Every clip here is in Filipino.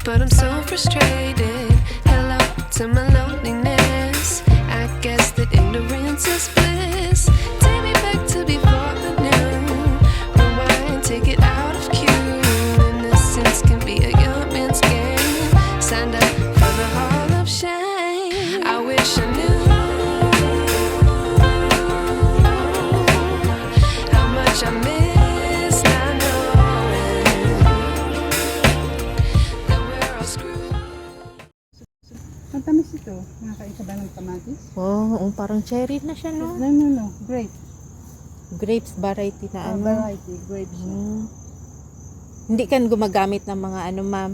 but I'm so frustrated. Hello to my loneliness. I guess that ignorance is bliss. Take me back to before the new. Rewind, take it out of cue. Innocence can be a young man's game. Signed up for the hall of shame. I wish I knew how much I miss not knowing that we're all screwed. Matamis ito. Nakakain ka ba ng kamatis? Oh, parang cherry na siya, no? No. Grape. Grapes variety na ano. Variety. Grape siya. Hindi ka gumagamit ng mga ano, ma'am.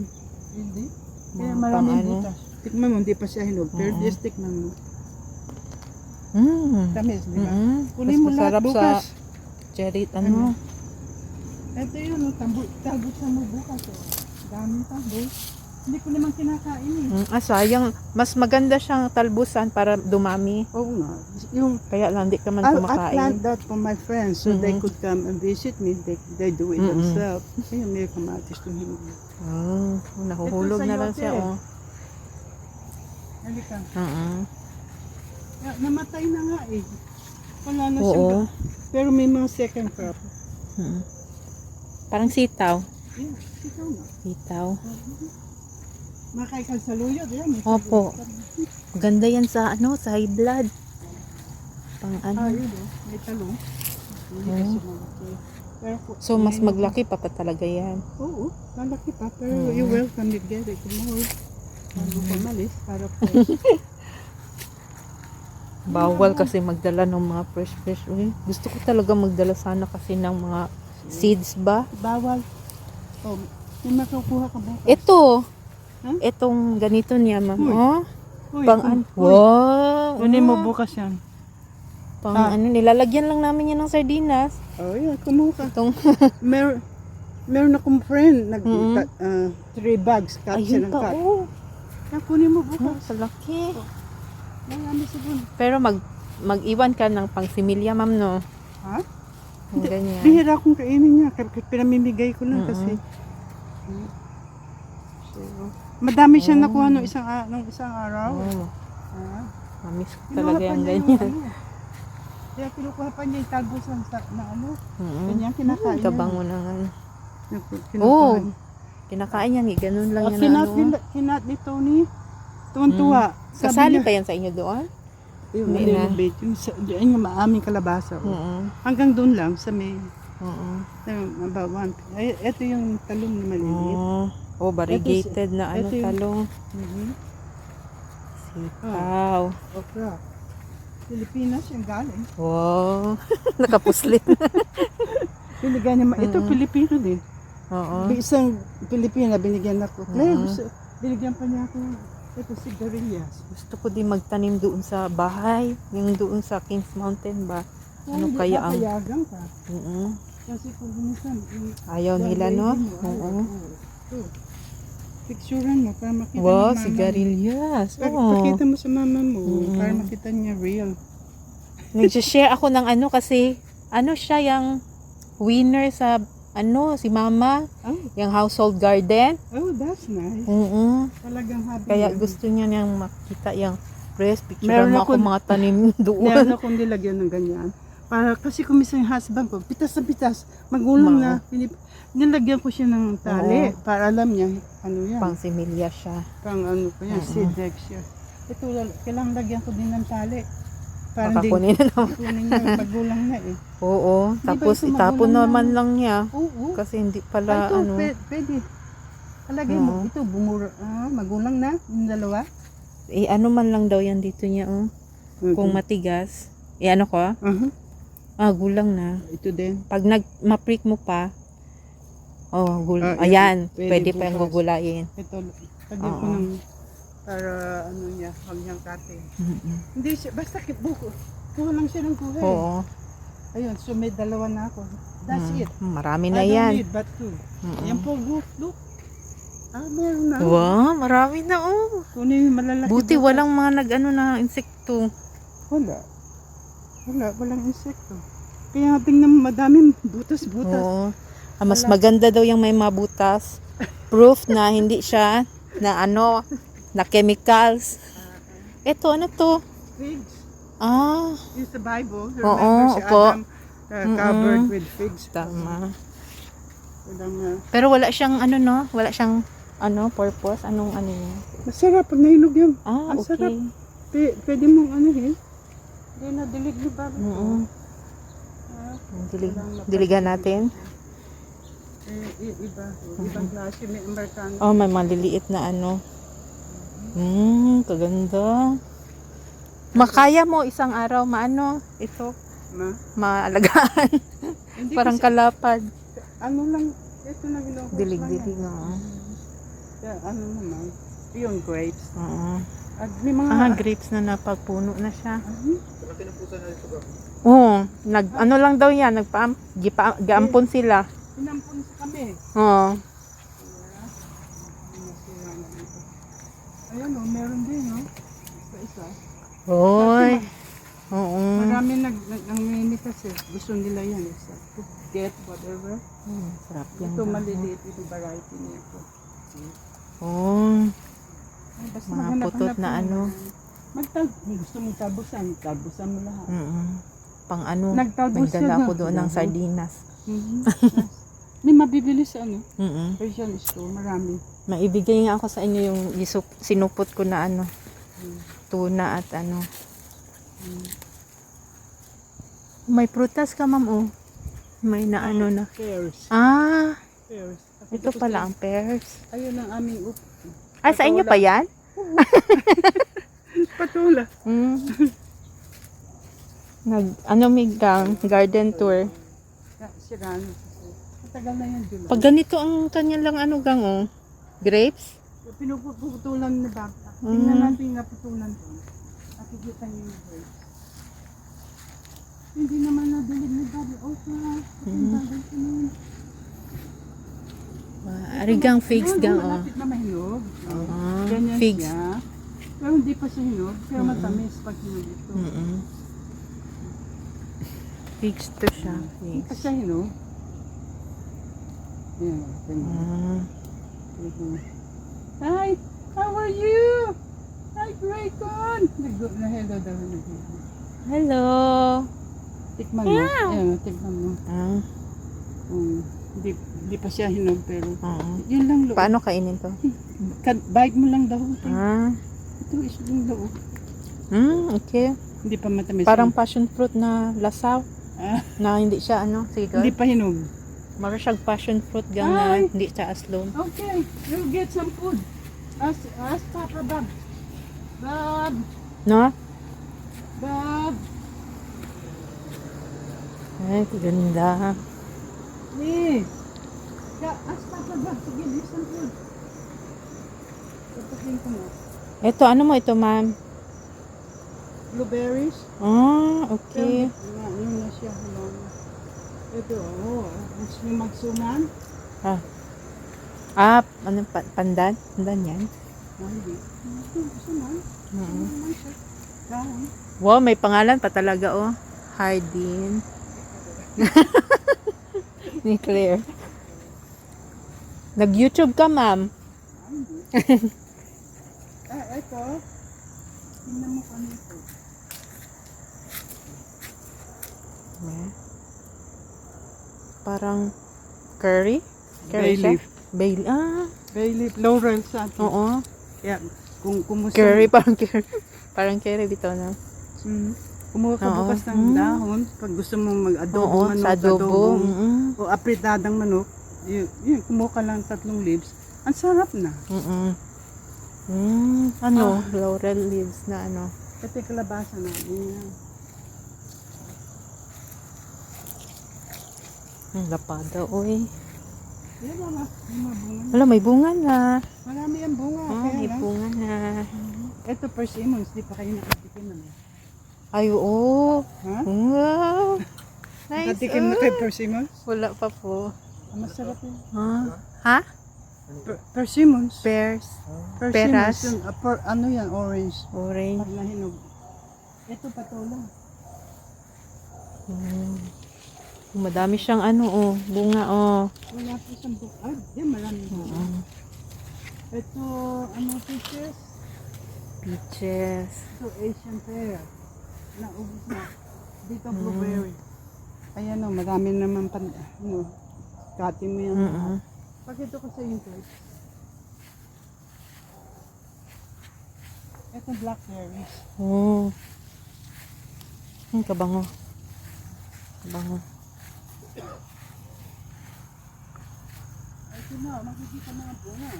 Hindi. Mga Kaya maraming pang ano. butas. Tikman mo, hindi pa siya hinog. Pero just tikman mo. Tamis, di ba? Kunin mo lahat masarap bukas. sa cherry, ano. Ito yun, tagusan mo bukas. Daming tagus. Hindi ko naman kinakain eh. Sayang. Mas maganda siyang talbusan para dumami. Oo nga. Yung, Kaya lang, di ka man I kumakain. plant that for my friends so they could come and visit me. They do it themselves. Kaya may kamatis to hinog. Nahuhulog Ito na sa'yo, lang siya, te. oh. Halika. Uh-uh. Namatay na nga eh. Wala na Oo. siyang pero may mga second crop. Parang sitaw. Yeah, ikaw nga. Sitaw. Makain ka sa luyot. Yan, may Opo. saluyot. Ganda yan sa ano, sa high blood. Pang ano. Yun oh. May talong. Hindi kasi malaki. Pero, So, mas maglaki pa talaga yan. Oo, malaki pa. Pero you welcome to get it tomorrow. Bago pa malis para fresh. Bawal kasi magdala ng mga fresh. Uy, gusto ko talaga magdala sana kasi ng mga seeds ba? Bawal. Oh, may makukuha ka bukas. Ito. Huh? Itong ganito niya, ma'am. Uy. Oh, Uy, pang uy, ano. uy. Wow. Kunin mo bukas yan. Pang ano, nilalagyan lang namin yan ng sardinas. Oh, yeah, kumuha ka. Itong, Meron akong friend, 3 bags, cut siya ayun ng pa, cut. oh. Kaya kunin mo bukas. Salaki. Marami sabon. Pero mag-iwan ka ng pangsimilya, ma'am, no? Ha? Yung ganyan. Bihira akong kainin niya, pinamimigay ko lang kasi. So, madami siya nakuha nung isang araw. Oh, Ah. mamiss ko Kinuha talaga pa yung niya ganyan. Kaya kinukuha pa niya yung talbos na ano. Mm-mm. Ganyan, kinakain Kabango na nga. niya. Oo. Kinakain yan, ganun lang yan. Kinat ni Tony. Tuwan-tuwa. Kasali pa yan sa inyo doon? Yung Hindi na. little bit. Yung maaming kalabasa. Hanggang doon lang sa may about one. Ito yung talong na maliliit. Oh, variegated na ano ito yung- talong. Sitaw. Okra. Pilipinas yung galing. Wow. Nakapuslit. Binigyan niya, ito Pilipino din. Oo. Isang Pilipina binigyan ako. Binigyan pa niya ako. Ito sigarilyas. Gusto ko din magtanim doon sa bahay. Yung doon sa Kings Mountain ba? Ano Hindi kaya ka ang... payagan ka. Mm-mm. Kasi kung minsan, Ayaw nila, no? Oo. Picturean mo para makita Wow, ni mama. sigarilyas. Oo. Pakita mo sa mama mo para makita niya real. Nag-share ako ng ano kasi ano siya yung winner sa ano si mama Oh, yung household garden. that's nice. Talagang happy. Kaya yan. gusto niya niyang makita yung press picture Meron mo ako ako- mga tanim Meron doon. akong nilagyan ng ganyan. Para, kasi kung minsan yung husband ko, pitas na pitas, magulang na. Nilagyan ko siya ng tali para alam niya ano yan. Pang similya siya. Pang ano ko yan, seed egg siya. Ito, kailangan lagyan ko din ng tali. Para Baka hindi kunin na naman. kunin niya, magulang na eh. Oo. Di ba Tapos ito itapon magulang naman na? lang niya. Oo. Kasi hindi Ito, pala ano. pwede. Alagay mo, ito, magulang na, yung dalawa. Ano man lang daw yan dito niya. Oh. Kung matigas. Ano ko? Gulang na. Ito din. Pag ma-prick mo pa, yun. ayan, Pwede pwede pa yung bukas. gugulayin. Ito, lagyan ko ng, para ano niya, huwag niyang kate. Hindi siya, basta buko. Kuha lang siya ng kuha. Oo. Ayun, so may dalawa na ako. That's it. Marami I na don't yan. need but two. Yan po, look. Meron na. Wow, marami na oh. Kunin yung malalaki. Buti bukas. walang mga nag-ano na insekto. Walang insekto. Kaya tingnan mo, madaming butas-butas. Oo. Mas maganda daw yung may mabutas. proof na hindi siya na ano, na chemicals. Ito, ano to? Figs. Ah, It's the Bible. Oo, Remember si opo. Adam covered with figs. tama. Walang, Pero wala siyang ano, no? Wala siyang ano, purpose. Anong ano niya? masarap pag nahinog yun. Ah, Ang sarap. okay. Pwede mong ano eh. Hindi na dilig ni Baba. Oo. Diligan natin. Iba. Ibang klase. May Amerikano. Oh, may maliliit na ano. Kaganda. Makaya mo isang araw maano ito, Ma? maalagaan. Hindi Parang kasi, kalapad. ano lang, ito na ginuhos Dilig-dilig lang. nga. Ano naman, yung grapes. Oo. At may mga, Grapes na napagpuno na siya. ano? Oo, ano lang daw yan, gaampon sila. Pinampun sa kami. Oo. Ayan o, meron din o. Isa. Oy. Oo. Marami nangmimitas eh. Gusto nila yan. Isa. To get whatever. Sarap yan. Ito maliliit ito variety nito. Oo. Ay, basta Mga maghanap-hanap putot na mo. ano. Kung gusto mong tabusan mo lahat. Pang ano, Nagtalbos nagdala yan, ko no? doon ng sardinas. Mhm. May mabibili sa ano? Mm. Persian store, marami. Maibigay nga ako sa inyo yung sinupot ko na ano, tuna at ano. May prutas ka, ma'am, oh. May na ano na. Pears. Ah, Pears. ito pala ang pears. Ayun ang aming Ah, sa inyo pa yan? patula. Ano migang, garden tour. Sirano. Matagal na yan, July. Pag ganito ang kanya lang ano gang, oh. Grapes? Pinuputulan na bata. Tingnan natin nga putulan doon. Nakikita niyo yung grapes. Hindi naman nadilig ni Bobby. Okay. Arigang figs gang, oh. Malapit na mahinog. Ah, Ganyan figs. siya. Pero hindi pa siya hinog. Pero matamis pag hinog ito. Figs to siya. Hindi pa Figs. siya hinog. Yan. Ganyan. Hi! How are you? Hi, Graycon! Na-hello daw. Hello. Tikman mo. Ayan, tikman mo. Ah, Hindi pa siya hinog pero oo. yun lang loob. Paano kainin to? Bite mo lang daw. Ah. Ito is yung loob. Okay. Hindi pa matamis. Parang passion fruit na lasaw. Ah, Na hindi siya ano, sige. hindi pa hinog. Mara siyang passion fruit gang na Ay! hindi siya aslom. Okay, you'll get some food. Ask Papa Bob. Bob! No? Bob! Ay, ganda. Please! Ask Papa Bob to give you some food. Tapakin ko na. Ito, ano mo ito, ma'am? Blueberries. Ah, okay. Yung na siya. Ito, gusto nyo magsuman? Ah, ano, pandan? Pandan yan? Hindi. Gusto man. Naman siya. Dahon. Wow, may pangalan pa talaga, oh. Hardin. Ni Claire. Nag-YouTube ka, ma'am. Ito. Tingnan mo kami ito. Parang curry? Bay siya? leaf. Bay leaf. Ah, Bay leaf. Laurel sa atin. oo. Yeah. Kung gusto Curry, parang curry. Parang curry dito na. Kumuha ka Oo. bukas ng dahon. Pag gusto mo mag-adobo Oo, manok, sa adobo. o apritadang manok, yun, kumuha ka lang 3 leaves. Ang sarap na. Ano, laurel leaves na ano. Kasi kalabasa na. Yan. Lapada, oy. Yan mga bunga. Wala, may bunga na. Marami ang bunga. Oh, Kaya may lang. bunga na. Ito persimmons, di pa kayo nakatikim na. Ay, oo. Ha? Wow. Nice. Nakatikim na kayo persimmons? Wala pa po. Masarap yun. Ha? Persimmons. Pears. Persimmons. Peras. Yun, ano yan, orange. Orange. Pag nahinog. Ito patola. Madami siyang ano, oh, bunga, oh. Wala po siyang bukad. Yan, marami po. Ito, ano, peaches? Peaches. Ito, Asian pear. Naubos na. Dito, blueberry. Ayan o, marami naman pan, ano, kati mo yan. Pakita ko sa yung guys. Ito, blackberries. Oh. Kabango. Kabango. Ito na, makikita mga bunga.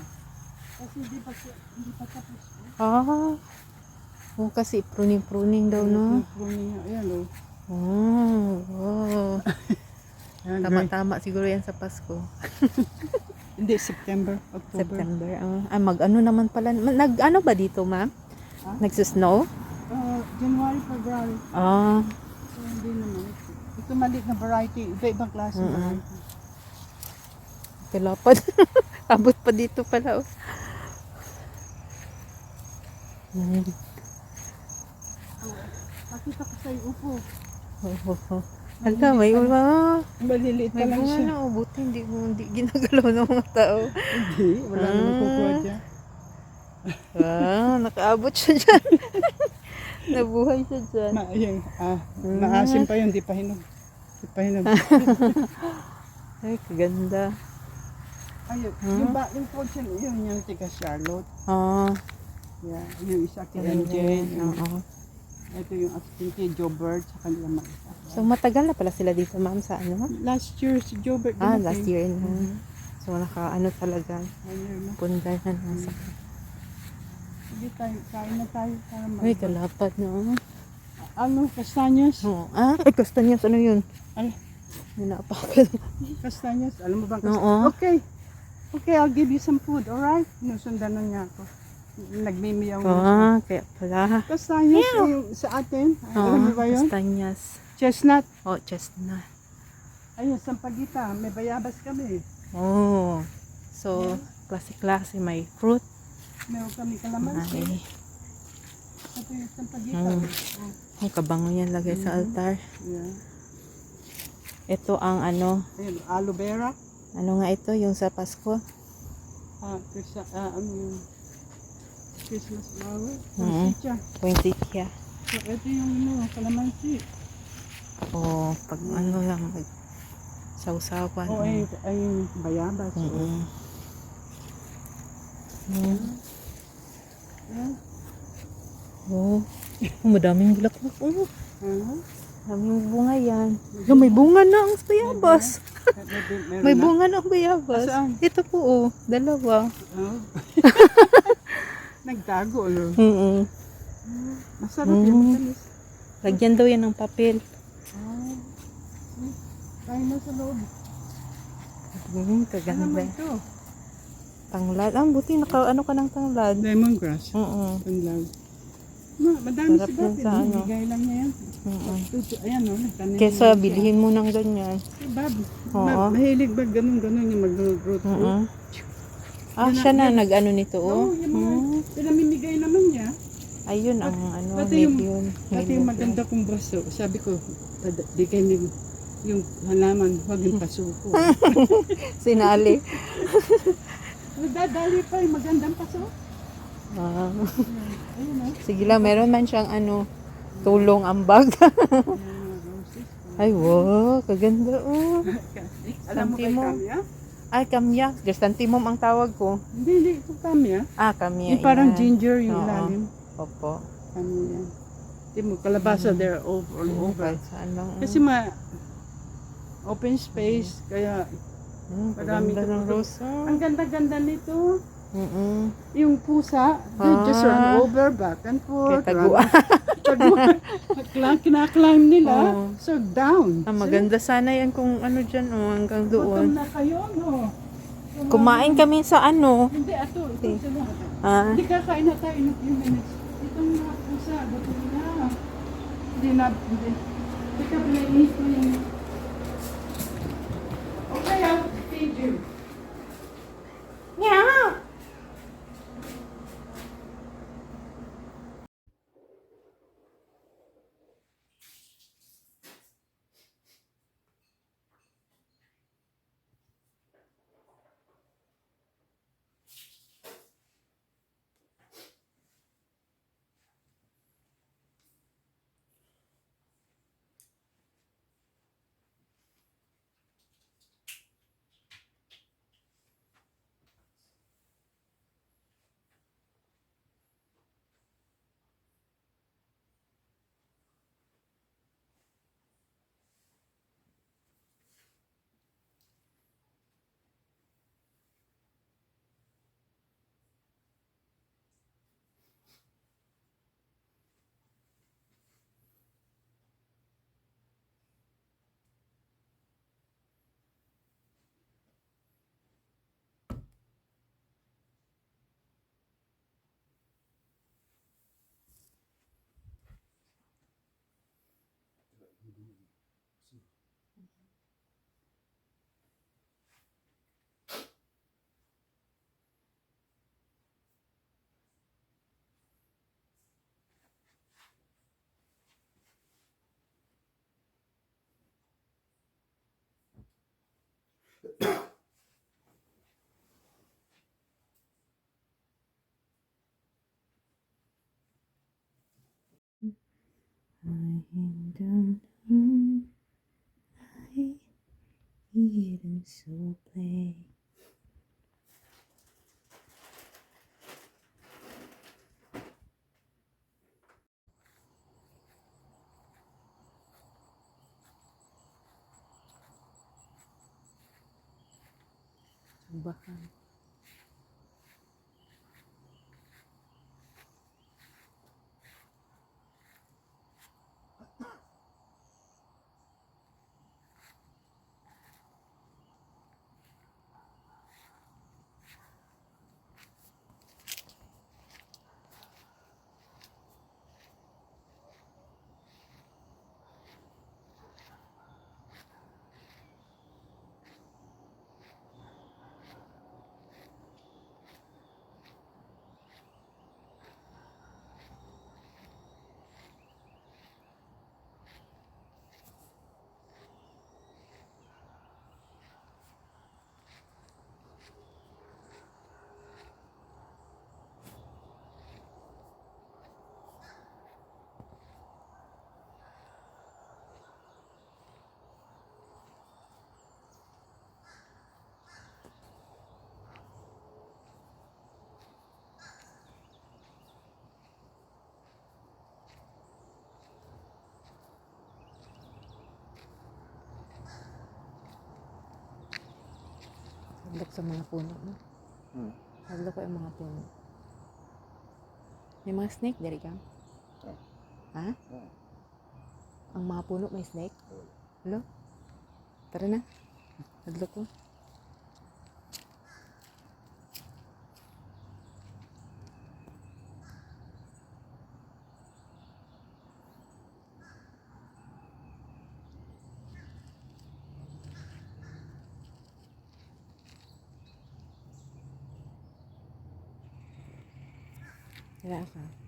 Kasi hindi pa tapos. Ah. Oh, kasi pruning-pruning daw, no? Pruning niya. Ayan o. Oh, wow. Ayan, Tama-tama siguro yan sa Pasko. Hindi, September, October. September. Mag-ano naman pala. Nag-ano ba dito, ma'am? Nagsusnow? January, February. Ah. So, hindi naman. Ito maliit na variety. Iba-ibang klase variety. Kalapad. Abot pa dito pala, oh. Pakita ko sa'yo, upo. Hala, may uma. Maliliit pa May lang bunga siya. na, oh. Buti hindi ginagalaw ng mga tao. Hindi, wala naman kukuha dyan. Nakaabot siya dyan. Nabuhay siya dyan. Maasim pa yun, di pa hinog. Ay, kaganda. Ayun, yung fortune, yun yung tiga Charlotte. Yeah, yung isa kay MJ. Oo. Ito yung ating kay Jobert sa kanila mag-isa. So, matagal na pala sila dito, ma'am, sa ano? Last year si Jobert. Last year na. So, naka-ano talaga. Punda na nasa. Sige tayo, kain na tayo para Ay, kalapad na. Ano, kastanyas? Oo. Ay, kastanyas. Ano yun? Ay, Ninapakan. kastanyas. Alam mo ba Oo. Okay. Okay, I'll give you some food, alright? Sinusundan na niya ako. Nagmimiyaw na. Kaya pala. Kastanyas yung sa atin. Alam mo ba yun? Kastanyas. Chestnut. Oh, chestnut. Ayun, sampagita. May bayabas kami. Oh. So, klase-klase. May fruit. Meron kami kalamansi. Ay. Ito yung sampagita. Ang kabango yan lagay sa altar. Yeah. Ito ang ano. Ayun, aloe vera. Ano nga ito? Yung sa Pasko? Ano yung Christmas flower. Mm. Poinsettia. Poinsettia. So, ito yung kalamansi. Oh, pag ano lang, sausawan. O ay bayabas. Yan. Oh, madaming bulaklak. Oh, Ano? daming bunga yan. May bunga na ang bayabas. May bunga na ang bayabas. Saan? Ito po, oh, dalawa. Oh. Nagtago, no? Masarap Mm. yan, matamis. Lagyan daw yan ng papel. Kain na sa loob. Ano mo Kaganda. ito? Tanglad. Buti ano ka ng tanglad. Lemongrass. Oo. Panlaw. Madami Sarap si yan Bob. sa ano. Bigay lang niya yan. Ayan, no? Nagtanim Kesa niya siya. bilhin mo ng ganyan. Si Bob. Oo. Mahilig ba ganun-ganun yung mag-growth fruit? Siya na nag-ano nito, Oo, oh. yung mga pinamimigay naman niya. Ayun ang ano, Pati yung- medium. Pati yung maganda kong baso. Sabi ko, bigay niyo yung halaman, huwag yung pasuko. Sinali. Nagdadali pa yung magandang paso. Ayun, no? Sige lang, meron man siyang ano, tulong ambag. Ay, wow, kaganda, oh. Alam mo kay Santimo. Kamya? Ay, kamya. Chrysanthemum ang tawag ko. Hindi. Ito Kamya. Kamya. Yung parang yan. ginger yung Oo. ilalim. Opo. Kamya yan. Hindi mo, kalabasa there all over. Kahit saan lang. Kasi open space, kaya marami Ganda ng ka- rose. ang ganda-ganda nito. Mm-mm. Yung pusa, they just run over, back and forth. Kaya taguan. Kinaklimb nila. Oo. So down. Maganda sana yan kung ano dyan, oh, hanggang Gutom doon. na kayo, no? Kumain kami sa ano. Hindi, ito sila. Ah, Hindi kakain na tayo in a few minutes. Itong mga pusa, gutom na. Hindi. Teka, pinainit ko yung... Okay, I'll feed you. meow. Hidden so play. Bahan. Hadlok sa mga puno, no? Hadlok ko yung mga puno. May mga snake, dari ka? Ha? Ang mga puno may snake? Hello? Tara na. Hadlok ko. Tara ka.